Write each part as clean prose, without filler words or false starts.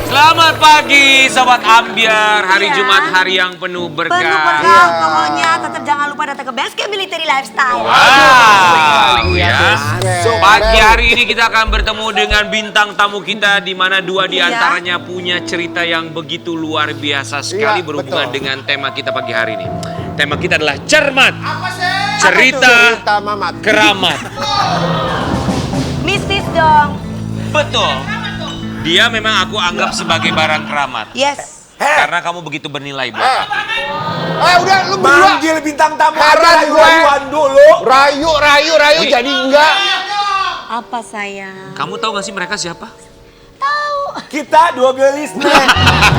Selamat pagi Sobat Ambiar, hari Jumat, hari yang penuh berkah. Penuh berkah, pokoknya tetap jangan lupa datang ke Best Camp Military Lifestyle. Wow, ya. Pagi hari ini kita akan bertemu dengan bintang tamu kita, di mana dua di antaranya punya cerita yang begitu luar biasa sekali berhubungan dengan tema kita pagi hari ini. Tema kita adalah cermat. Cerita Mamat. keramat. Mistis dong. Betul. Dia memang aku anggap sebagai barang keramat. Yes. Karena kamu begitu bernilai buat aku. Udah lu berdua. Manggil bintang tamu Heran gue. rayu-rayuan dulu. Rayu Wih. jadi enggak. Apa sayang? Kamu tahu gak sih mereka siapa? Tahu. Kita dua gelis nih.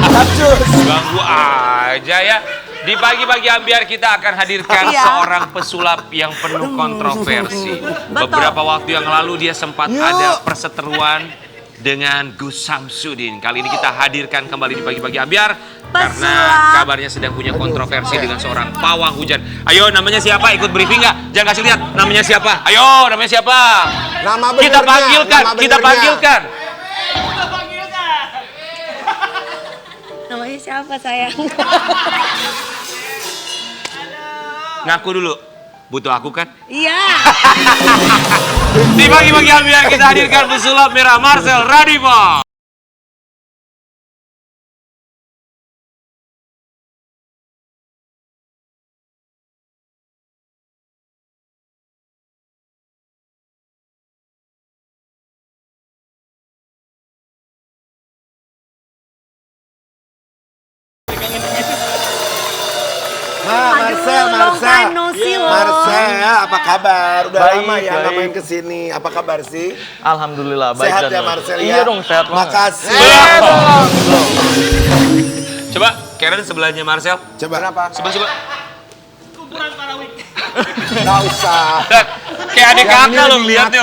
Capcus. Ganggu aja ya. Di pagi-pagi Ambiar kita akan hadirkan seorang pesulap yang penuh kontroversi. Beberapa waktu yang lalu dia sempat ada perseteruan dengan Gus Samsudin. Kali ini kita hadirkan kembali di pagi-pagi Ambiar karena kabarnya sedang punya kontroversi dengan seorang pawang hujan. Ayo, namanya siapa? Ikut briefing nggak? Jangan kasih lihat. Namanya siapa? Ayo, namanya siapa? Nama Kita panggilkan, kita panggilkan. Namanya siapa sayang? Ngaku dulu. Butuh aku kan? Iya. Di pagi-pagi Ambiar kita hadirkan pesulap merah Marcel Radipa. Marcel. Marcel, apa kabar? Udah Baik, lama ya nggak baik. main kesini. Apa kabar sih? Alhamdulillah baik Sehat dan ya baik. Marcel ya? Iya dong sehat banget. Makasih. Coba Karen sebelahnya Marcel. Coba. Kenapa? Coba. Nggak usah. Kayak adik kakak lo liatnya.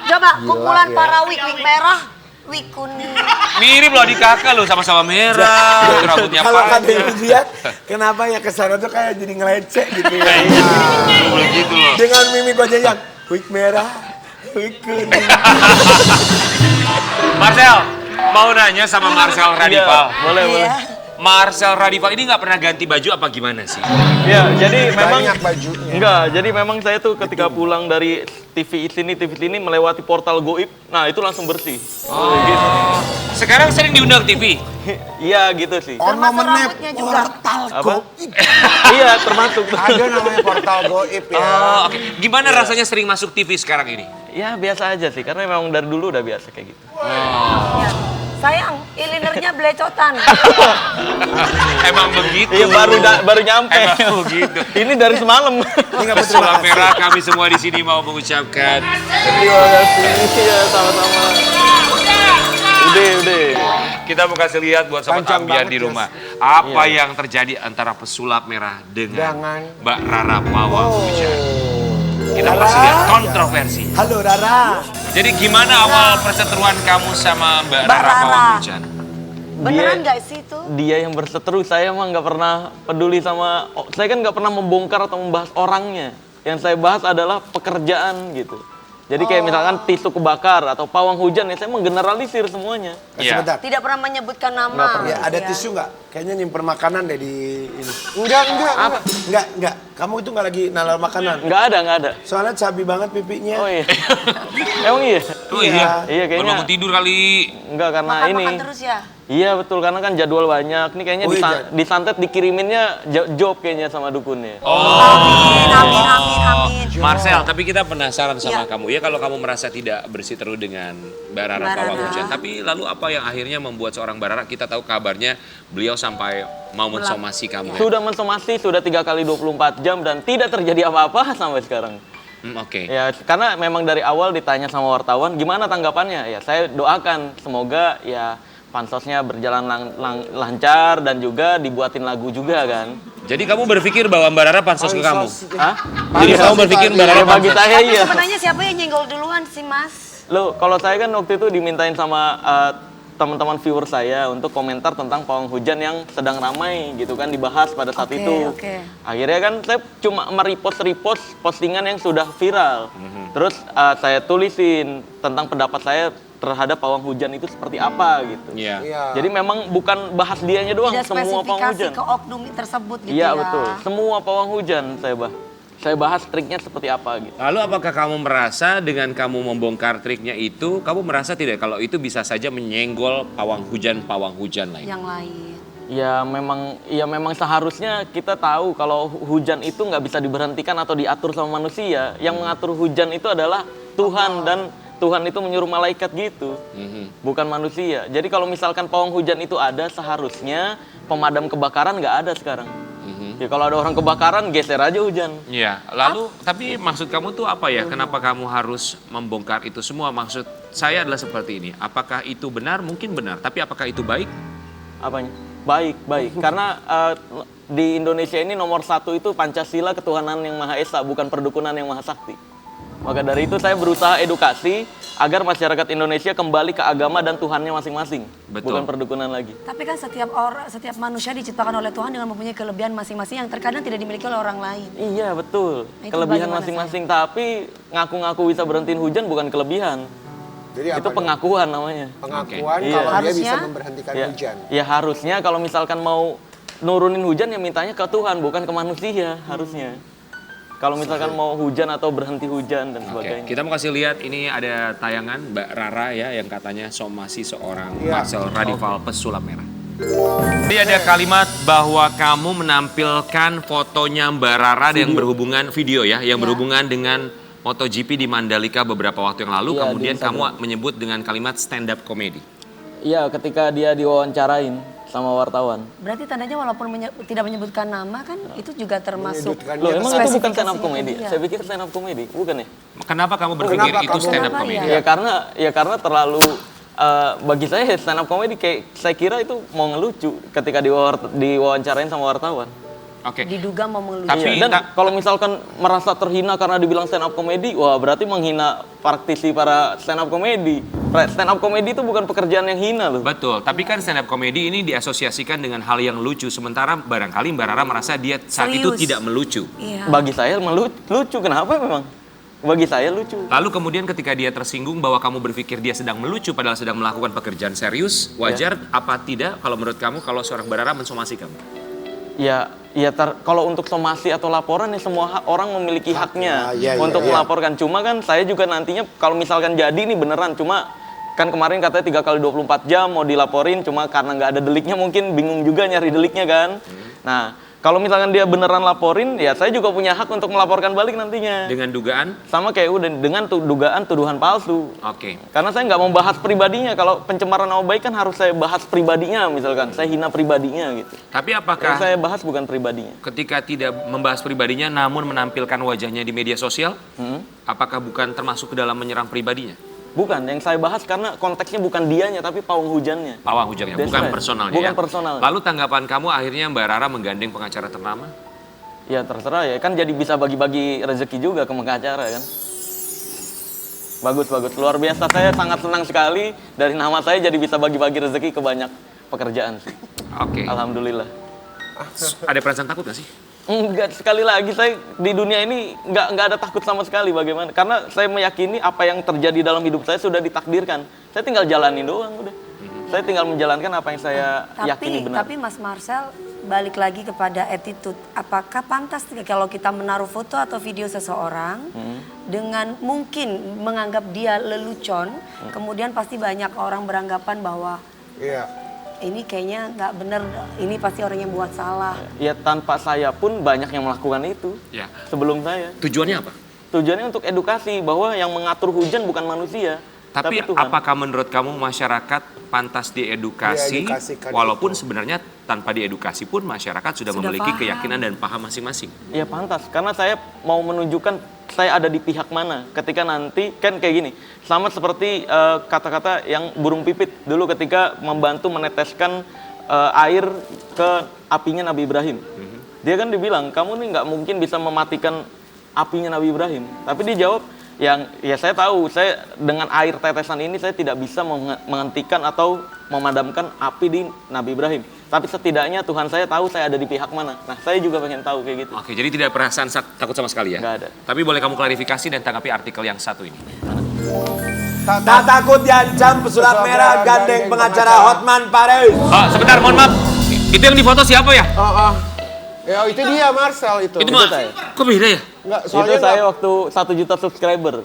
Coba kumpulan para wig merah, wig kuning. Mirip loh adik kakak lo, sama-sama merah. Rambutnya Kalau kata panjang. yang lihat, kenapa ya kesana tuh kayak jadi ngelecek gitu ya? Boleh gitu loh. Dengan mimik wajah yang wig merah, wig kuning. Marcel, mau nanya sama Marcel Radipal. Boleh. Marcel Radipal ini nggak pernah ganti baju apa gimana sih? Ya, jadi memang Banyak bajunya. enggak, jadi memang saya tuh ketika pulang dari TV sini melewati portal goib, nah itu langsung bersih. Gitu. Sekarang sering diundang TV. Iya gitu sih. Termasuk rambutnya juga. Apa? Iya, termasuk. Ada namanya portal goib ya. Oh, oke. Gimana rasanya sering masuk TV sekarang ini? Ya biasa aja sih, karena memang dari dulu udah biasa kayak gitu. Ya. Sayang, ilinernya belecotan. Emang begitu. Iya baru nyampe. Emang begitu. Ini dari semalam. Pesulap merah kami semua di sini mau mengucapkan Terima kasih. Iya, sama-sama. Udah. kita mau kasih lihat buat sobat Panjang Ambiar banget, di Yos. rumah apa yang terjadi antara pesulap merah dengan Mbak Rara Pawang Hujan. Kita mau kasih lihat kontroversi. Halo Rara. Jadi gimana awal perseteruan kamu sama Mbak Rara Pawang Hujan? Beneran nggak sih itu? Dia yang berseteru, saya mah nggak pernah peduli sama, saya kan nggak pernah membongkar atau membahas orangnya. Yang saya bahas adalah pekerjaan gitu. Jadi kayak misalkan tisu kebakar atau pawang hujan, ya saya menggeneralisir semuanya. Iya. Sebentar. Tidak pernah menyebutkan nama. Nggak pernah. Ya, ada Ya. tisu nggak? Kayaknya nyimpen makanan deh di ini. Enggak. Enggak. Kamu itu nggak lagi nalar makanan. Nggak ada. Soalnya cabi banget pipinya. Oh iya. Emang iya? Oh iya. Iya Baru kayaknya. bangun tidur kali. Enggak karena ini. Makan terus ya? Iya betul, karena kan jadwal banyak. Ini kayaknya Oh, iya. disantet dikiriminnya job kayaknya sama dukunnya. Amin. Marcel, tapi kita penasaran sama Iya. kamu. Ya kalau kamu merasa tidak bersih terus dengan Mbak Rara Mbak Pawang Rara. Hujan. Tapi lalu apa yang akhirnya membuat seorang Mbak Rara, kita tahu kabarnya beliau sampai mau mensomasi kamu. Sudah mensomasi, sudah 3 kali 24 jam dan tidak terjadi apa-apa sampai sekarang. Oke. Ya, karena memang dari awal ditanya sama wartawan, gimana tanggapannya? Ya, saya doakan semoga ya pansosnya berjalan lancar dan juga dibuatin lagu juga kan. Jadi kamu berpikir bahwa Mbak Rara pansos ke kamu? Hah? Jadi kamu berpikir Mbak Rara Ya, bagi pansos? saya Tapi iya. sebenarnya siapa yang nyenggol duluan sih, Mas? Loh, kalau saya kan waktu itu dimintain sama teman-teman viewer saya untuk komentar tentang pawang hujan yang sedang ramai gitu kan dibahas pada saat itu. Akhirnya kan saya cuma merepost postingan yang sudah viral. Terus saya tulisin tentang pendapat saya terhadap pawang hujan itu seperti apa gitu. Iya. Jadi memang bukan bahas dianya doang, Tidak semua pawang hujan. spesifikasi ke oknum tersebut gitu Iya ya. betul, semua pawang hujan saya bahas triknya seperti apa gitu. Lalu apakah kamu merasa dengan kamu membongkar triknya itu, kamu merasa tidak kalau itu bisa saja menyenggol pawang hujan lain? Yang lain. Ya memang seharusnya kita tahu kalau hujan itu nggak bisa diberhentikan atau diatur sama manusia. Yang mengatur hujan itu adalah Tuhan dan Tuhan itu menyuruh malaikat gitu, bukan manusia. Jadi kalau misalkan pawang hujan itu ada, seharusnya pemadam kebakaran nggak ada sekarang. Ya kalau ada orang kebakaran, geser aja hujan. Iya, lalu tapi maksud kamu tuh apa ya? Kenapa kamu harus membongkar itu semua? Maksud saya adalah seperti ini. Apakah itu benar? Mungkin benar. Tapi apakah itu baik? Apanya? Baik. Karena di Indonesia ini nomor 1 itu Pancasila, ketuhanan yang Maha Esa, bukan perdukunan yang Maha Sakti. Maka dari itu saya berusaha edukasi agar masyarakat Indonesia kembali ke agama dan Tuhannya masing-masing, bukan perdukunan lagi. Tapi kan setiap manusia diciptakan oleh Tuhan dengan mempunyai kelebihan masing-masing yang terkadang tidak dimiliki oleh orang lain. Iya betul, Nah, itu kelebihan bagaimana masing-masing. Tapi ngaku-ngaku bisa berhentiin hujan bukan kelebihan. Jadi Itu pengakuan namanya. pengakuan Oke. kalau Iya. dia bisa Harusnya? memberhentikan Ya, hujan. ya harusnya kalau misalkan mau nurunin hujan ya mintanya ke Tuhan, bukan ke manusia harusnya. Kalau misalkan mau hujan atau berhenti hujan dan sebagainya. Kita mau kasih lihat ini ada tayangan Mbak Rara ya yang katanya somasi seorang Marcel Radival pesulap merah. Jadi ada kalimat bahwa kamu menampilkan fotonya Mbak Rara yang berhubungan video ya, yang berhubungan dengan MotoGP di Mandalika beberapa waktu yang lalu. Iya, Kemudian di Instagram. kamu menyebut dengan kalimat stand up comedy. Iya, ketika dia diwawancarain sama wartawan. Berarti tandanya walaupun tidak menyebutkan nama kan itu juga termasuk. Menyudutkan Loh, dia emang kesana. itu bukan stand up Spesifikasinya comedy? dia. Saya pikir stand up comedy, bukan ya? Kenapa kamu berpikir Kenapa itu kamu- stand up Kenapa comedy? ya? Ya karena terlalu bagi saya stand up comedy kayak saya kira itu mau ngelucu ketika diwawancarain sama wartawan. Oke. Diduga mau mengelucu. Tapi- Iya, dan kalau misalkan merasa terhina karena dibilang stand up comedy, wah berarti menghina praktisi para stand up comedy. Stand up comedy itu bukan pekerjaan yang hina loh. Betul, tapi kan stand up comedy ini diasosiasikan dengan hal yang lucu. Sementara barangkali Mbak Rara merasa dia saat itu Serius. tidak melucu. Iya. Bagi saya lucu, kenapa memang? Bagi saya lucu. Lalu kemudian ketika dia tersinggung bahwa kamu berpikir dia sedang melucu padahal sedang melakukan pekerjaan serius, wajar apa tidak kalau menurut kamu kalau seorang Mbak Rara mensomasi kamu? Kalau untuk somasi atau laporan ya semua orang memiliki haknya iya, untuk iya. melaporkan. Cuma kan saya juga nantinya kalau misalkan jadi nih beneran, cuma kan kemarin katanya 3 kali 24 jam mau dilaporin, cuma karena nggak ada deliknya mungkin bingung juga nyari deliknya kan. Nah, kalau misalkan dia beneran laporin, ya saya juga punya hak untuk melaporkan balik nantinya. Dengan dugaan? Sama kayak udah dengan dugaan tuduhan palsu. Oke. Karena saya nggak mau bahas pribadinya. Kalau pencemaran nama baik kan harus saya bahas pribadinya, misalkan saya hina pribadinya gitu. Tapi Yang apakah saya bahas bukan pribadinya. ketika tidak membahas pribadinya namun menampilkan wajahnya di media sosial, apakah bukan termasuk ke dalam menyerang pribadinya? Bukan, yang saya bahas karena konteksnya bukan dianya tapi pawang hujannya. Pawang hujannya, That's bukan right. personalnya Bukan ya? personal. Lalu tanggapan kamu akhirnya Mbak Rara menggandeng pengacara ternama? Ya terserah ya, kan jadi bisa bagi-bagi rezeki juga ke pengacara kan. Bagus, luar biasa. Saya sangat senang sekali dari nama saya jadi bisa bagi-bagi rezeki ke banyak pekerjaan sih. Oke. Alhamdulillah. Ada perasaan takut gak sih? Enggak, sekali lagi saya di dunia ini enggak ada takut sama sekali bagaimana. Karena saya meyakini apa yang terjadi dalam hidup saya sudah ditakdirkan. Saya tinggal jalanin doang udah. Saya tinggal menjalankan apa yang saya yakini benar. Tapi Mas Marcel balik lagi kepada attitude. Apakah pantas kalau kita menaruh foto atau video seseorang dengan mungkin menganggap dia lelucon, kemudian pasti banyak orang beranggapan bahwa Iya. ini kayaknya nggak bener, ini pasti orang yang buat salah. Ya tanpa saya pun banyak yang melakukan itu Ya. sebelum saya. Tujuannya apa? Tujuannya untuk edukasi bahwa yang mengatur hujan bukan manusia, Tapi Tuhan. apakah menurut kamu masyarakat pantas diedukasi Diedukasikan walaupun itu. sebenarnya tanpa diedukasi pun masyarakat sudah memiliki paham. keyakinan dan paham masing-masing? Ya pantas, karena saya mau menunjukkan saya ada di pihak mana. Ketika nanti, kan kayak gini, sama seperti kata-kata yang burung pipit dulu ketika membantu meneteskan air ke apinya Nabi Ibrahim. Dia kan dibilang, kamu nih nggak mungkin bisa mematikan apinya Nabi Ibrahim. Tapi dia jawab, ya saya tahu, saya dengan air tetesan ini saya tidak bisa menghentikan atau memadamkan api di Nabi Ibrahim. Tapi setidaknya Tuhan saya tahu saya ada di pihak mana. Nah, saya juga pengen tahu kayak gitu. Oke, jadi tidak perasaan takut sama sekali ya? Nggak ada. Tapi boleh kamu klarifikasi dan tanggapi artikel yang satu ini. Tak takut diancam pesulap merah gandeng pengacara Hotman Paris. Oh, sebentar, mohon maaf. Itu yang difoto siapa ya? Ya itu dia Marcel itu. Itu mah, saya. kok beda ya? Enggak, Itu soalnya saya waktu 1 juta subscriber.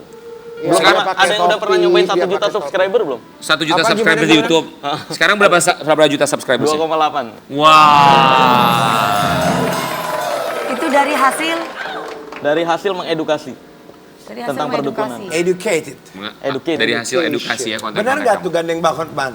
Ya, Sekarang dia pakai Ada yang udah pernah topi, nyobain dia 1 juta pakai topi. subscriber belum? 1 juta Apa, subscriber di gimana? YouTube. Sekarang berapa juta subscriber sih? 2,8. Wah. Itu dari hasil Dari hasil mengedukasi. Tentang mengedukasi. Educated. Educate. Dari hasil edukasi ya konten. Benar nggak tuh gandeng Bang Hotman?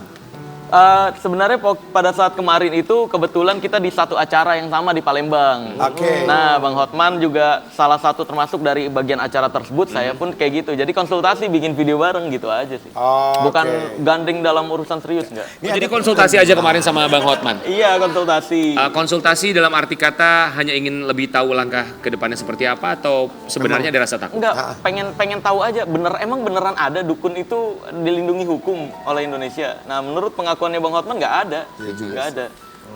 Sebenarnya pada saat kemarin itu kebetulan kita di satu acara yang sama di Palembang. Oke. Nah, Bang Hotman juga salah satu termasuk dari bagian acara tersebut. Saya pun kayak gitu. Jadi konsultasi bikin video bareng gitu aja sih. Oh, Bukan oke. gandeng dalam urusan serius enggak. Jadi konsultasi aja kemarin sama Bang Hotman. Iya, konsultasi. Konsultasi dalam arti kata hanya ingin lebih tahu langkah ke depannya seperti apa atau sebenarnya ada rasa takut? Enggak, pengen tahu aja emang beneran ada dukun itu dilindungi hukum oleh Indonesia. Nah, menurut pengakuannya Bang Hotman nggak ada. Nggak ada.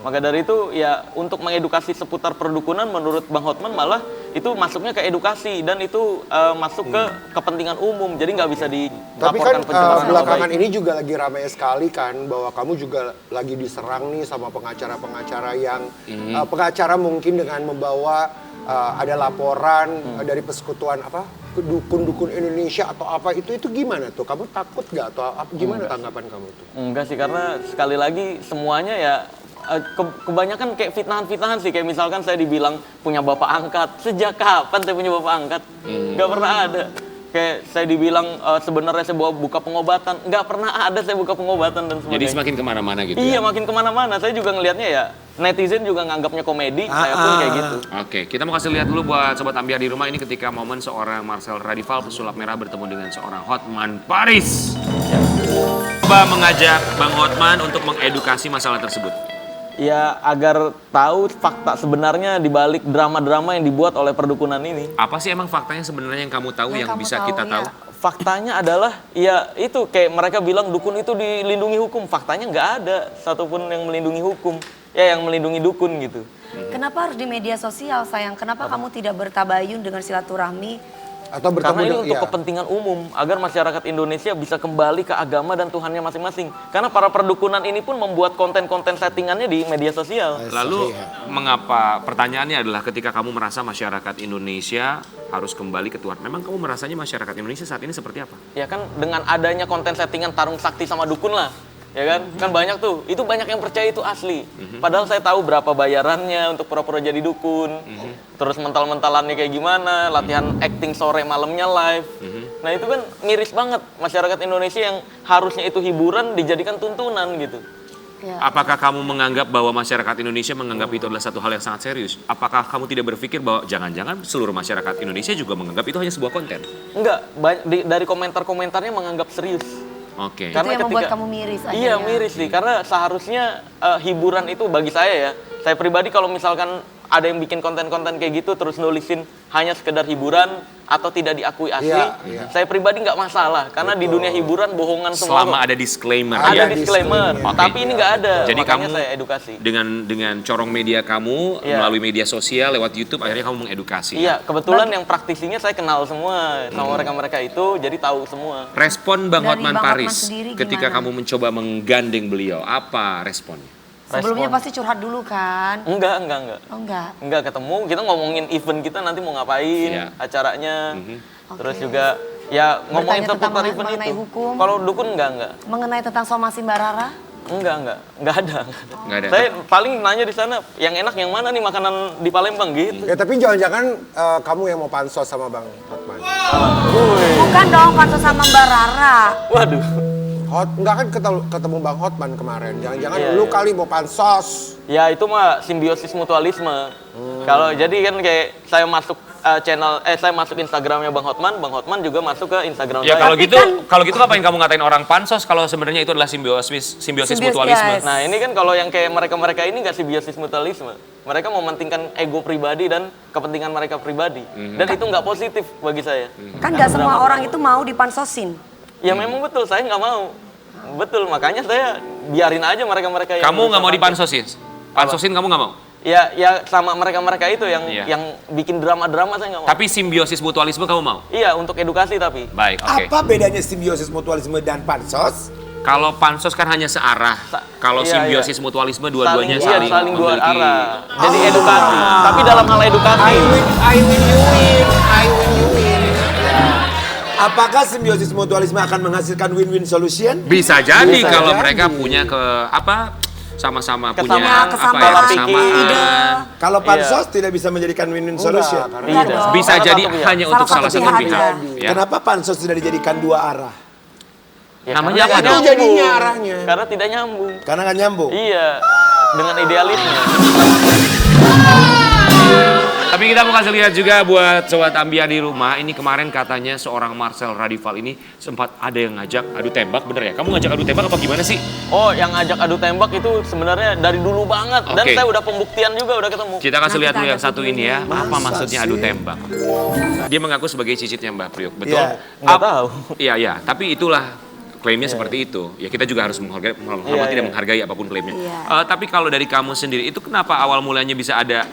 Maka dari itu ya untuk mengedukasi seputar perdukunan menurut Bang Hotman malah itu masuknya ke edukasi dan itu masuk ke kepentingan umum. Jadi nggak bisa Tapi dilaporkan kan pencemaran nama belakangan baik. ini juga lagi ramai sekali kan bahwa kamu juga lagi diserang nih sama pengacara-pengacara yang pengacara mungkin dengan membawa ada laporan dari persekutuan dukun-dukun Indonesia atau apa itu gimana tuh? Kamu takut gak atau gimana tanggapan kamu tuh? Enggak sih, karena sekali lagi semuanya ya kebanyakan kayak fitnahan-fitnahan sih. Kayak misalkan saya dibilang punya bapak angkat. Sejak kapan saya punya bapak angkat? Nggak pernah ada. Kayak saya dibilang sebenarnya saya buka pengobatan. Nggak pernah ada saya buka pengobatan dan sebagainya. Jadi semakin kemana-mana gitu Iya, ya? makin kemana-mana. Saya juga ngelihatnya ya, netizen juga nganggapnya komedi, saya pun kayak gitu. Oke, kita mau kasih lihat dulu buat Sobat Ambiar di rumah ini ketika momen seorang Marcel Radival pesulap merah bertemu dengan seorang Hotman Paris. Coba mengajak Bang Hotman untuk mengedukasi masalah tersebut. Ya, agar tahu fakta sebenarnya di balik drama-drama yang dibuat oleh perdukunan ini. Apa sih emang faktanya sebenarnya yang kamu tahu, yang kamu bisa tahu, kita ya. tahu? Faktanya adalah, ya itu kayak mereka bilang dukun itu dilindungi hukum. Faktanya nggak ada satupun yang melindungi hukum. Ya, yang melindungi dukun gitu. Kenapa harus di media sosial, sayang? Kenapa kamu tidak bertabayun dengan silaturahmi? Atau bertemu Karena ini dengan- untuk iya. kepentingan umum, agar masyarakat Indonesia bisa kembali ke agama dan Tuhannya masing-masing. Karena para perdukunan ini pun membuat konten-konten settingannya di media sosial. Lalu mengapa, pertanyaannya adalah ketika kamu merasa masyarakat Indonesia harus kembali ke Tuhan, memang kamu merasanya masyarakat Indonesia saat ini seperti apa? Ya kan dengan adanya konten settingan tarung sakti sama dukun lah. Ya kan banyak tuh, itu banyak yang percaya itu asli. Padahal saya tahu berapa bayarannya untuk pura-pura jadi dukun. Terus mental-mentalannya kayak gimana, latihan acting sore malamnya live. Nah itu kan miris banget masyarakat Indonesia yang harusnya itu hiburan dijadikan tuntunan gitu. Ya. Apakah kamu menganggap bahwa masyarakat Indonesia menganggap itu adalah satu hal yang sangat serius? Apakah kamu tidak berpikir bahwa jangan-jangan seluruh masyarakat Indonesia juga menganggap itu hanya sebuah konten? Enggak, dari komentar-komentarnya menganggap serius. Oke. Itu yang membuat kamu miris Iya, akhirnya. miris sih. Karena seharusnya hiburan itu bagi saya ya. Saya pribadi kalau misalkan ada yang bikin konten-konten kayak gitu terus nulisin hanya sekedar hiburan atau tidak diakui asli, Iya. saya pribadi nggak masalah. Karena di dunia hiburan bohongan semua. Selama kok. ada disclaimer. Ada ya? disclaimer. Oke. Tapi ini nggak ada. Jadi Makanya kamu saya edukasi. dengan corong media kamu Iya. melalui media sosial lewat YouTube akhirnya kamu mengedukasi. Iya, kebetulan yang praktisinya saya kenal semua sama mereka-mereka itu, jadi tahu semua. Respon Bang Dari Hotman Bang Paris Hotman sendiri ketika gimana? kamu mencoba menggandeng beliau, apa responnya? Sebelumnya Respon. pasti curhat dulu kan? Enggak. Oh enggak. Enggak ketemu, kita ngomongin event kita nanti mau ngapain, Iya. acaranya. Terus Oke. juga ya ngomongin Bertanya tentang seputar event mengenai itu. hukum. Kalau dukun enggak. Mengenai tentang somasi Mbak Rara? Enggak ada. Nggak ada. Saya paling nanya di sana, yang enak yang mana nih makanan di Palembang gitu. Ya tapi jangan-jangan kamu yang mau pansos sama Bang Hotman. Bukan dong, pansos sama Mbak Rara. Waduh. Enggak kan ketemu Bang Hotman kemarin. Jangan-jangan Iya, lu iya. kali mau pansos. Ya itu mah simbiosis mutualisme. Kalau jadi kan kayak saya masuk saya masuk Instagramnya Bang Hotman juga masuk ke Instagram Ya saya. kalau gitu ngapain kamu ngatain orang pansos kalau sebenarnya itu adalah simbiosis Simbiosis, mutualisme? yes. Nah ini kan kalau yang kayak mereka ini nggak simbiosis mutualisme. Mereka mementingkan ego pribadi dan kepentingan mereka pribadi. Dan itu nggak positif bagi saya. Kan nggak semua orang itu mau dipansosin. Ya memang betul, saya nggak mau. Betul, makanya saya biarin aja mereka-mereka yang Kamu nggak mau berusaha dipansosin? Pansosin kamu nggak mau? Ya sama mereka-mereka itu yang Iya. yang bikin drama-drama saya nggak mau. Tapi simbiosis mutualisme kamu mau? Iya, untuk edukasi tapi. Baik, oke. Apa bedanya simbiosis mutualisme dan pansos? Kalau pansos kan hanya searah. Kalau Iya, simbiosis iya. mutualisme dua-duanya saling dua memiliki- arah. Jadi edukasi. Tapi dalam hal edukasi. I win, you win. I win, you win. Apakah simbiosis mutualisme akan menghasilkan win-win solution? Bisa jadi Bisa kalau jadi. mereka punya sama-sama punya Kesamaan, kesamaan, kesamaan. ide. Kalau pansos tidak bisa menjadikan win-win solution. Enggak dong. Bisa Salah jadi satu pihak. hanya untuk Salah salah satu satu pihak pihak. aja. Ya. Kenapa pansos tidak dijadikan dua arah? Ya, Namanya karena apa tidak dong? nyambung. Jadinya arahnya. Karena tidak nyambung. Karena nggak nyambung. Iya, dengan idealisme. Tapi kita mau kasih lihat juga buat sobat Ambiar di rumah. Ini kemarin katanya seorang Marcel Radival ini sempat ada yang ngajak adu tembak, bener ya? Kamu ngajak adu tembak apa gimana sih? Oh, yang ngajak adu tembak itu sebenarnya dari dulu banget. Dan Oke. saya udah pembuktian juga, udah ketemu. Kita kasih Nah, lihat kita dulu ada yang satu ini ya. videonya. Apa maksudnya adu tembak? Dia mengaku sebagai cicitnya Mbak Priok, betul? Iya, nggak tahu. Iya, tapi itulah klaimnya seperti itu. Ya kita juga harus menghargai, menghormati Iya, dan iya. menghargai apapun klaimnya. Iya. Tapi kalau dari kamu sendiri, itu kenapa awal mulanya bisa ada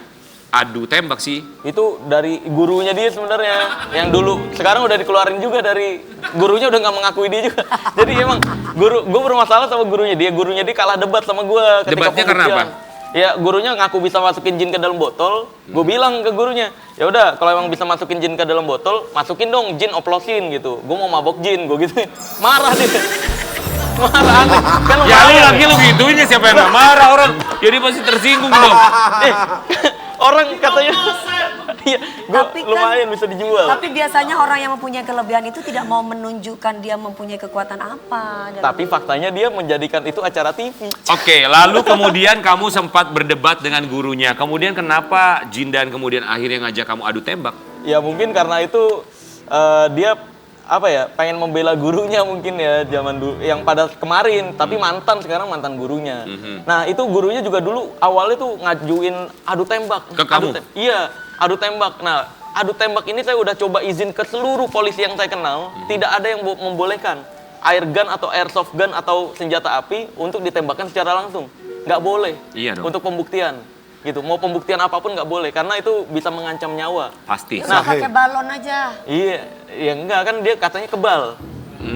adu tembak sih? Itu dari gurunya dia sebenarnya. Yang dulu, sekarang udah dikeluarin juga dari gurunya, udah nggak mengakui dia juga. Jadi emang gue bermasalah sama gurunya dia. Gurunya dia kalah debat sama gue. Debatnya karena apa? Ya gurunya ngaku bisa masukin jin ke dalam botol. Gue bilang ke gurunya, ya udah kalau emang bisa masukin jin ke dalam botol, masukin dong jin, oplosin gitu. Gue mau mabok jin, gue gitu. Marah dia. Marah aneh. Kan Ya lu lumayan. lagi lu gituin ya, siapa yang nggak marah orang? Jadi pasti tersinggung dong. Orang katanya, iya, gue Tapi kan- lumayan bisa dijual. Tapi biasanya orang yang mempunyai kelebihan itu tidak mau menunjukkan dia mempunyai kekuatan apa. Tapi faktanya dia menjadikan itu acara TV. Oke, lalu kemudian kamu sempat berdebat dengan gurunya. Kemudian kenapa Jindan kemudian akhirnya ngajak kamu adu tembak? Ya mungkin karena itu dia apa ya, pengen membela gurunya mungkin ya zaman dulu yang pada kemarin, tapi mantan, sekarang mantan gurunya. Nah, itu gurunya juga dulu awalnya tuh ngajuin adu tembak. Ke kamu? Iya, adu tembak. Nah, adu tembak ini saya udah coba izin ke seluruh polisi yang saya kenal, tidak ada yang membolehkan air gun atau airsoft gun atau senjata api untuk ditembakkan secara langsung. Nggak boleh. Iya dong. Untuk pembuktian. Gitu, mau pembuktian apapun nggak boleh karena itu bisa mengancam nyawa. Pasti. Nah, pakai balon aja. Iya, ya enggak kan dia katanya kebal.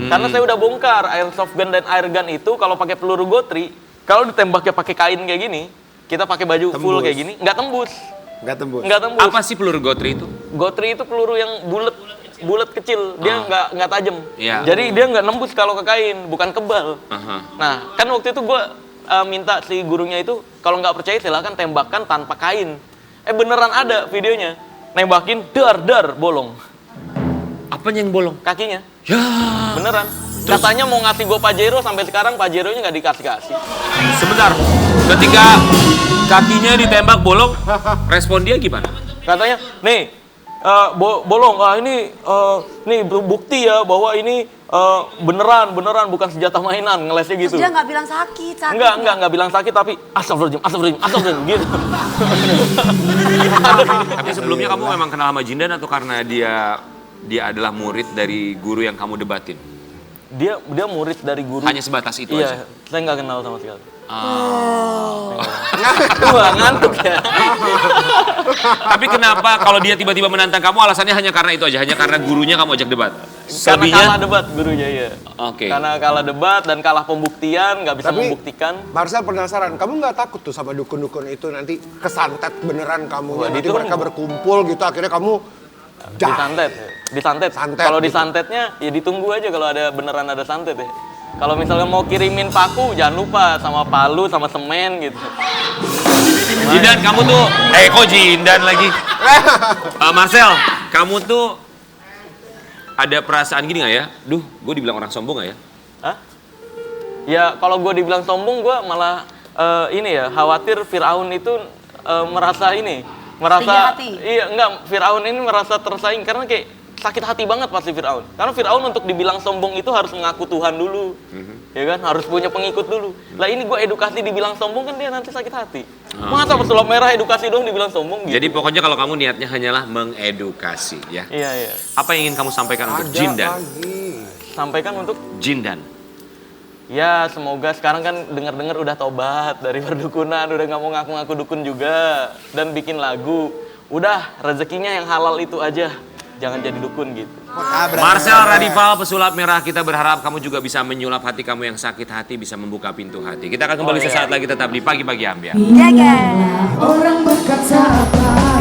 Karena saya udah bongkar airsoft gun dan air gun itu kalau pakai peluru gotri, kalau ditembaknya pakai kain kayak gini, kita pakai baju full kayak gini, nggak tembus. Nggak tembus. Nggak tembus. Apa sih peluru gotri itu? Gotri itu peluru yang bulat kecil, dia nggak tajam. Iya. Jadi dia nggak nembus kalau ke kain, bukan kebal. Aha. Nah, kan waktu itu gue minta si gurunya itu, kalau nggak percaya silahkan tembakkan tanpa kain. Beneran ada videonya, nembakin dar bolong Apanya yang bolong? kakinya. Ya. Beneran. Katanya mau ngasih gue Pajero, sampai sekarang Pajeronya nggak dikasih-kasih. Sebentar. Ketika kakinya ditembak bolong, respon dia gimana? Katanya, nih, bolong, ini nih bukti ya bahwa ini beneran bukan senjata mainan, ngelesnya gitu. Terus dia nggak bilang sakit. Enggak bilang sakit, tapi astagfirullahaladzim, gitu. Tapi sebelumnya kamu memang kenal sama Jindan atau karena dia adalah murid dari guru yang kamu debatin? Dia murid dari guru. Hanya sebatas itu aja? Iya, saya nggak kenal sama sekali. Oh. Wah, ngantuk ya. Tapi kenapa kalau dia tiba-tiba menantang kamu alasannya hanya karena itu aja? Hanya karena gurunya kamu ajak debat? Karena Selebihnya? kalah debat gurunya, iya. Oke. Karena kalah debat dan kalah pembuktian, nggak bisa Tapi membuktikan. Marcel penasaran, kamu nggak takut tuh sama dukun-dukun itu nanti kesantet beneran kamu? Wah, Nanti itu mereka kan- berkumpul gitu, akhirnya kamu Disantet. Santet Kalau gitu. disantetnya ya ditunggu aja kalau ada beneran ada santet ya. Kalau misalnya mau kirimin paku jangan lupa sama palu sama semen gitu. Jindan, kamu tuh... kok Jindan lagi? Marcel, kamu tuh ada perasaan gini nggak ya? Duh, gue dibilang orang sombong nggak ya? Hah? Ya kalau gue dibilang sombong gue malah ini ya khawatir Firaun itu merasa Tinggi hati. iya enggak, Firaun ini merasa tersaing karena kayak sakit hati banget pasti Firaun. Karena Firaun untuk dibilang sombong itu harus mengaku Tuhan dulu. Ya kan, harus punya pengikut dulu. Lah ini gue edukasi dibilang sombong kan dia nanti sakit hati. Masa pesulap merah edukasi doang dibilang sombong gitu. Jadi pokoknya kalau kamu niatnya hanyalah mengedukasi ya. Iya, iya. Apa yang ingin kamu sampaikan untuk ada Jindan? lagi. Sampaikan untuk Jindan. Ya semoga sekarang kan dengar-dengar udah tobat dari perdukunan, udah nggak mau ngaku-ngaku dukun juga dan bikin lagu. Udah rezekinya yang halal itu aja, jangan jadi dukun gitu. Marcel Radival, pesulap merah, kita berharap kamu juga bisa menyulap hati kamu yang sakit hati, bisa membuka pintu hati. Kita akan kembali sesaat lagi tetap di Pagi-Pagi Ambiar. Jaga. Orang berkata apa